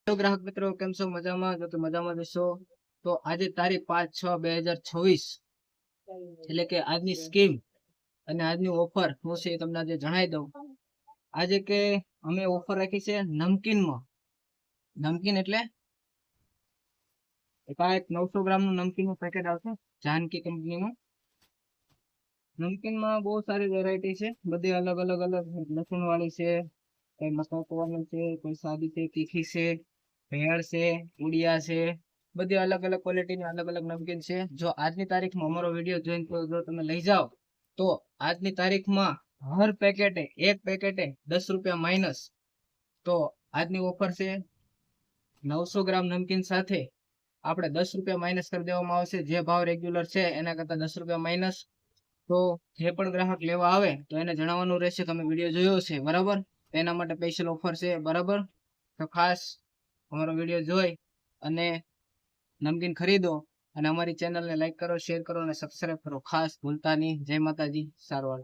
તો ગ્રાહક મિત્રો કેમ છો? મજામાં? જો કે મજામાં જશો તો આજે તારીખ 5/6/2026 એટલે કે આજની સ્કીમ અને આજની ઓફર હું છે એ તમને આજે જણાવી દઉં. આજે કે અમે ઓફર રાખી છે નમકીનમાં. નમકીન એટલે એક 900 ગ્રામનું નમકીનનું પેકેટ આવશે જાનકી કંપનીનું. નમકીનમાં બહુ સારી વેરાયટી છે, બધી અલગ અલગ લસણ વાળી છે, કઈ મસાલાવાળી છે, કોઈ સાદી છે, તીખી છે, ભેળ છે, ઉડિયા છે, બધી અલગ અલગ ક્વોલિટીની અલગ અલગ નમકીન છે. જો આજની તારીખમાં અમારો વિડીયો જોઈન જો તમે લઈ જાઓ તો આજની તારીખમાં હર પેકેટે એક પેકેટે 10 રૂપિયા માઇનસ. તો આજની ઓફર છે 900 ગ્રામ નમકીન સાથે આપણે 10 રૂપિયા માઇનસ કરી દેવામાં આવશે. જે ભાવ રેગ્યુલર છે એના કરતા 10 રૂપિયા માઇનસ. તો જે પણ ગ્રાહક લેવા આવે તો એને જણાવવાનું રહેશે કે અમે વિડીયો જોયો છે, બરાબર, એના માટે સ્પેશિયલ ઓફર છે, બરાબર. તો ખાસ અમારો વિડીયો જોઈ અને નમકીન ખરીદો અને અમારી ચેનલને લાઈક કરો, શેર કરો અને સબસ્ક્રાઈબ કરો. ખાસ ભૂલતા નહીં. જય માતાજી. સારું.